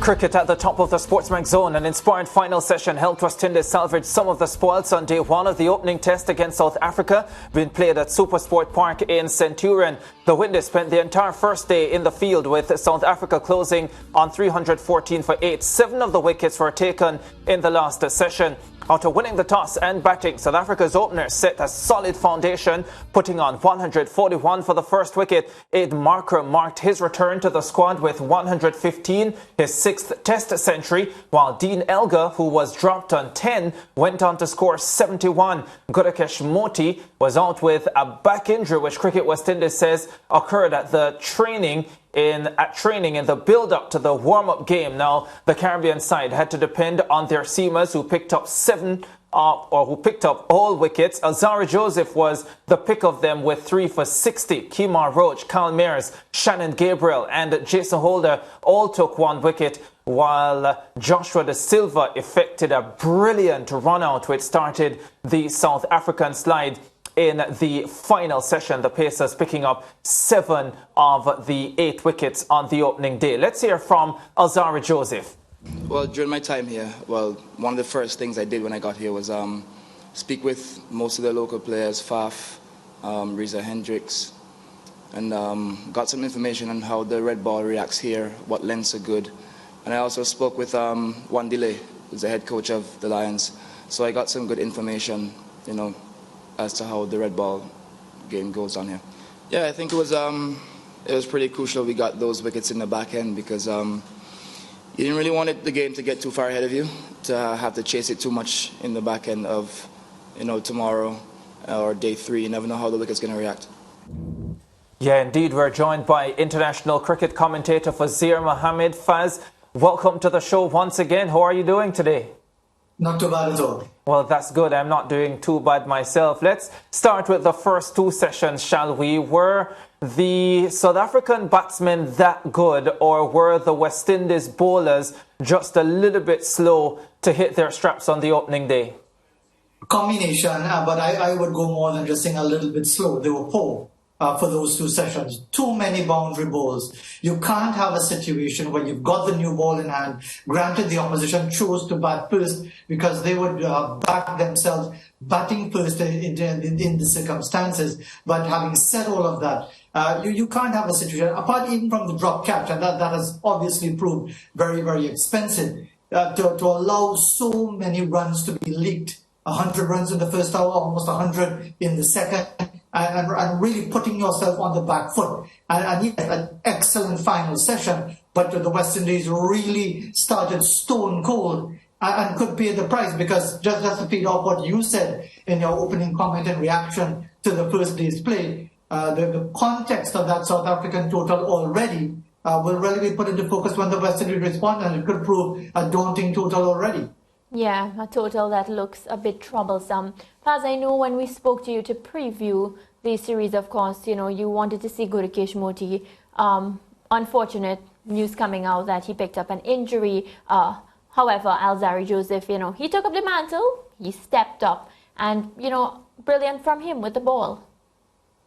Cricket at the top of the SportsMax zone. An inspired final session helped West Indies salvage some of the spoils on day one of the opening test against South Africa, being played at Supersport Park in Centurion. The Windies spent the entire first day in the field, with South Africa closing on 314 for 8. 7 of the wickets were taken in the last session. After winning the toss and batting, South Africa's openers set a solid foundation, putting on 141 for the first wicket. Markram marked his return to the squad with 115, his 6th test century, while Dean Elgar, who was dropped on 10, went on to score 71. Gudakesh Moti was out with a back injury, which Cricket West Indies says occurred at the training in the build-up to the warm-up game. Now, the Caribbean side had to depend on their seamers, who picked up who picked up all wickets. Alzarri Joseph was the pick of them with 3 for 60. Kemar Roach, Kyle Mears, Shannon Gabriel and Jason Holder all took 1 wicket, while Joshua De Silva effected a brilliant run-out which started the South African slide in the final session. The Pacers picking up 7 of the 8 wickets on the opening day. Let's hear from Alzarri Joseph. Well, during my time here, one of the first things I did when I got here was speak with most of the local players, Faf, Reza Hendricks, and got some information on how the red ball reacts here, what lengths are good. And I also spoke with Wandile, who's the head coach of the Lions. So I got some good information, as to how the red ball game goes on here. Yeah, I think it was pretty crucial we got those wickets in the back end, because you didn't really want the game to get too far ahead of you, to have to chase it too much in the back end of, tomorrow or day 3. You never know how the wicket's going to react. Yeah, indeed. We're joined by international cricket commentator Fazeer Mohammed. Faz, welcome to the show once again. How are you doing today? Not too bad at all. Well, that's good. I'm not doing too bad myself. Let's start with the first 2 sessions, shall we? Were the South African batsmen that good, or were the West Indies bowlers just a little bit slow to hit their straps on the opening day? Combination, but I would go more than just saying a little bit slow. They were poor for those 2 sessions. Too many boundary balls. You can't have a situation where you've got the new ball in hand. Granted, the opposition chose to bat first because they would back themselves batting first in the circumstances. But having said all of that, you can't have a situation, apart even from the drop catch, and that has obviously proved very, very expensive, to allow so many runs to be leaked. 100 runs in the first hour, almost 100 in the second, and really putting yourself on the back foot. And yes, an excellent final session, but the West Indies really started stone cold and could pay the price, because just to feed off what you said in your opening comment and reaction to the first day's play, the context of that South African total already will really be put into focus when the West Indies respond, and it could prove a daunting total already. Yeah, a total that looks a bit troublesome. Faz, I know when we spoke to you to preview the series, of course, you wanted to see Gudakesh Moti. Unfortunate news coming out that he picked up an injury. However, Alzarri Joseph, he took up the mantle, he stepped up, and, brilliant from him with the ball.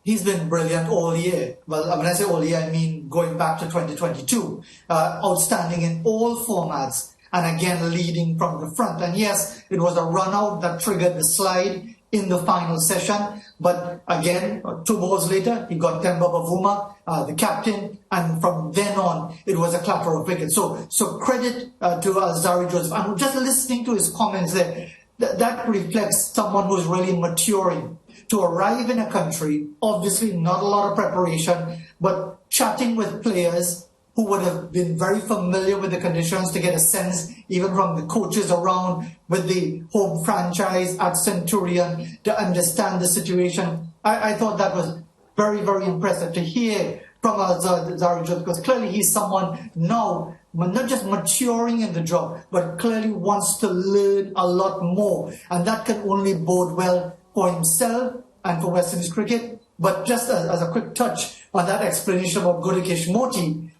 He's been brilliant all year. Well, when I say all year, I mean going back to 2022. Outstanding in all formats, and again leading from the front. And yes, it was a run out that triggered the slide in the final session, but again, 2 balls later, he got Temba Bavuma, the captain, and from then on, it was a clatter of wickets. So credit to Alzarri Joseph. I'm just listening to his comments there. That reflects someone who's really maturing. To arrive in a country, obviously not a lot of preparation, but chatting with players who would have been very familiar with the conditions, to get a sense, even from the coaches around with the home franchise at Centurion, to understand the situation. I thought that was very, very impressive to hear from Alzarri Joseph, because clearly he's someone now, not just maturing in the job, but clearly wants to learn a lot more. And that can only bode well for himself and for West Indies cricket. But just as a quick touch on that explanation about Gudakesh Moti,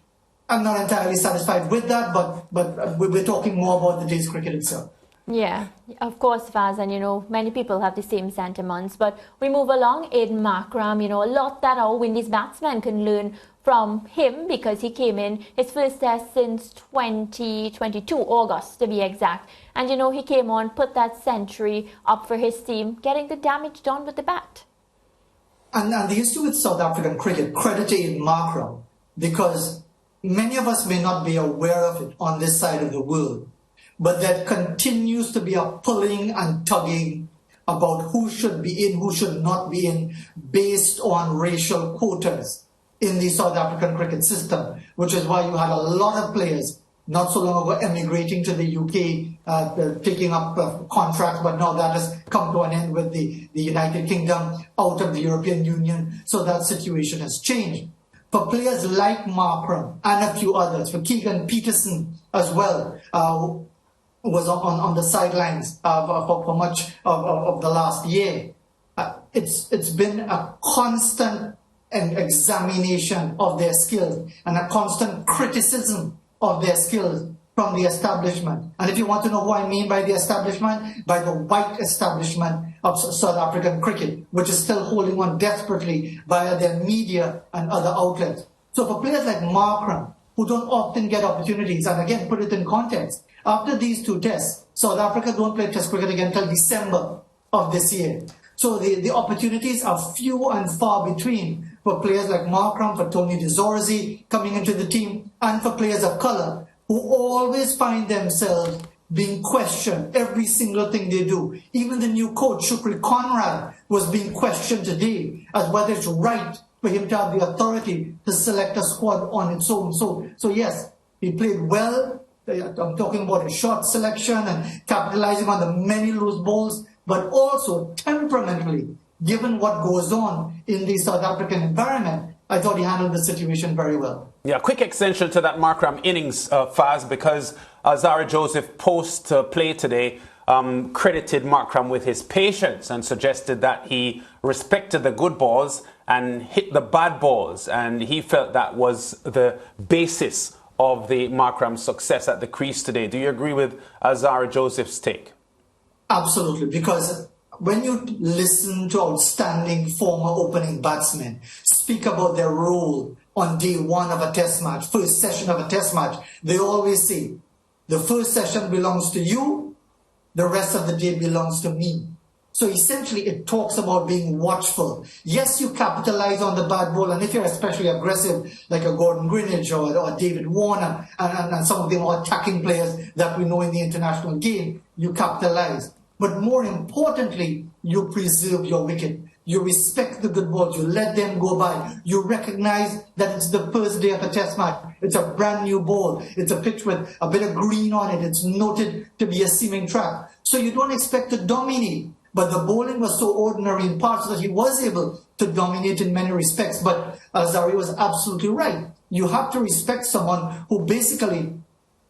I'm not entirely satisfied with that, but we're talking more about the day's cricket itself. Yeah, of course, Faz, and many people have the same sentiments. But we move along. Aiden Markram, a lot that our Windies batsmen can learn from him, because he came in his first test since 2022, August to be exact. And he came on, put that century up for his team, getting the damage done with the bat. And the issue with South African cricket, credit to Aiden Markram, because many of us may not be aware of it on this side of the world. But there continues to be a pulling and tugging about who should be in, who should not be in, based on racial quotas in the South African cricket system, which is why you had a lot of players not so long ago emigrating to the UK, taking up contracts, but now that has come to an end with the United Kingdom out of the European Union, so that situation has changed. For players like Markram and a few others, for Keegan Peterson as well, was on the sidelines for much of the last year. It's been a constant examination of their skills and a constant criticism of their skills from the establishment. And if you want to know what I mean by the establishment, by the white establishment of South African cricket, which is still holding on desperately via their media and other outlets. So for players like Markram, who don't often get opportunities, and again, put it in context, after these two tests, South Africa don't play test cricket again until December of this year. So the opportunities are few and far between for players like Markram, for Tony DeZorzi coming into the team, and for players of colour who always find themselves being questioned every single thing they do. Even the new coach, Shukri Conrad, was being questioned today as whether it's right for him to have the authority to select a squad on its own. So yes, he played well. I'm talking about his shot selection and capitalizing on the many loose balls, but also temperamentally, given what goes on in the South African environment, I thought he handled the situation very well. Yeah, quick extension to that Markram innings, Faz, because Alzarri Joseph post-play today credited Markram with his patience and suggested that he respected the good balls and hit the bad balls, and he felt that was the basis of the Markram success at the crease today. Do you agree with Alzarri Joseph's take? Absolutely, because when you listen to outstanding former opening batsmen speak about their role on day one of a test match, first session of a test match, they always say, the first session belongs to you, the rest of the day belongs to me. So essentially, it talks about being watchful. Yes, you capitalize on the bad ball, and if you're especially aggressive, like a Gordon Greenidge or David Warner, and some of the more attacking players that we know in the international game, you capitalize. But more importantly, you preserve your wicket. You respect the good balls. You let them go by. You recognize that it's the first day of a test match. It's a brand new ball. It's a pitch with a bit of green on it. It's noted to be a seaming track. So you don't expect to dominate. But the bowling was so ordinary in parts that he was able to dominate in many respects. But Alzarri was absolutely right. You have to respect someone who basically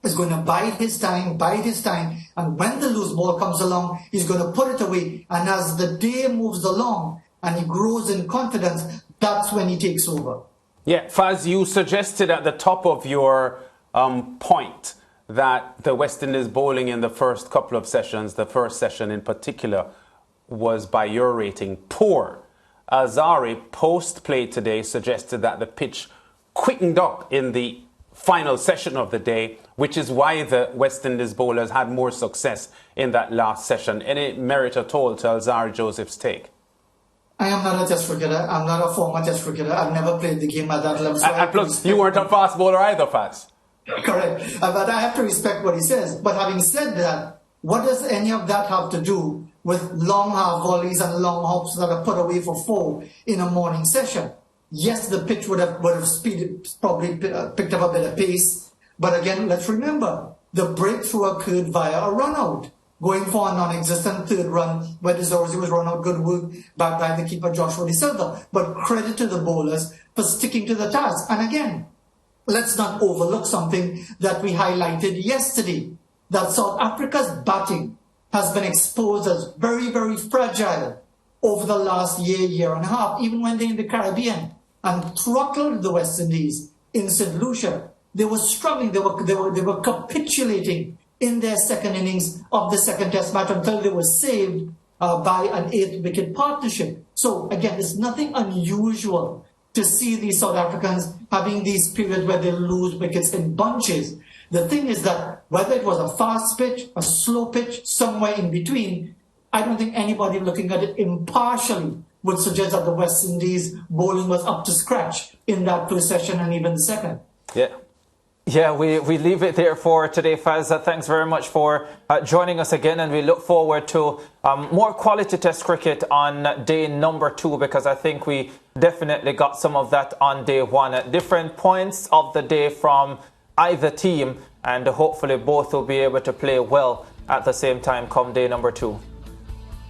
is going to bide his time, and when the loose ball comes along, he's going to put it away. And as the day moves along and he grows in confidence, that's when he takes over. Yeah, Faz, you suggested at the top of your point that the West Indies bowling in the first couple of sessions, the first session in particular, was, by your rating, poor. Alzarri, post-play today, suggested that the pitch quickened up in the final session of the day, which is why the West Indies bowlers had more success in that last session. Any merit at all to Alzarri Joseph's take? I am not a test cricketer. I'm not a former test cricketer. I've never played the game at that level. So and plus, you weren't a fast bowler either, Faz. Correct. But I have to respect what he says. But having said that, what does any of that have to do with long half volleys and long hops that are put away for four in a morning session? Yes, the pitch would have speeded, probably picked up a bit of pace. But again, let's remember, the breakthrough occurred via a run out, going for a non-existent third run where DeZorzi was run out. Good work by the keeper Joshua De Silva. But credit to the bowlers for sticking to the task. And again, let's not overlook something that we highlighted yesterday, that South Africa's batting has been exposed as very, very fragile over the last year and a half, even when they're in the Caribbean, and throttled the West Indies in St. Lucia. They were struggling, they were capitulating in their second innings of the second test match until they were saved by an 8-wicket partnership. So again, it's nothing unusual to see these South Africans having these periods where they lose wickets in bunches. The thing is that whether it was a fast pitch, a slow pitch, somewhere in between, I don't think anybody looking at it impartially would suggest that the West Indies bowling was up to scratch in that first session and even the second. Yeah, we leave it there for today, Faz. Thanks very much for joining us again, and we look forward to more quality test cricket on day number 2, because I think we definitely got some of that on day 1 at different points of the day from either team, and hopefully both will be able to play well at the same time come day number 2.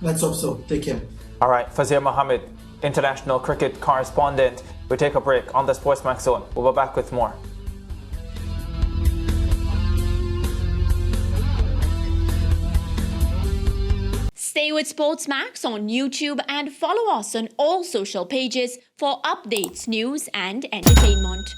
Let's hope so. Take care. All right, Fazeer Mohammed, international cricket correspondent. We take a break on the SportsMax Zone. We'll be back with more. Stay with SportsMax on YouTube and follow us on all social pages for updates, news and entertainment.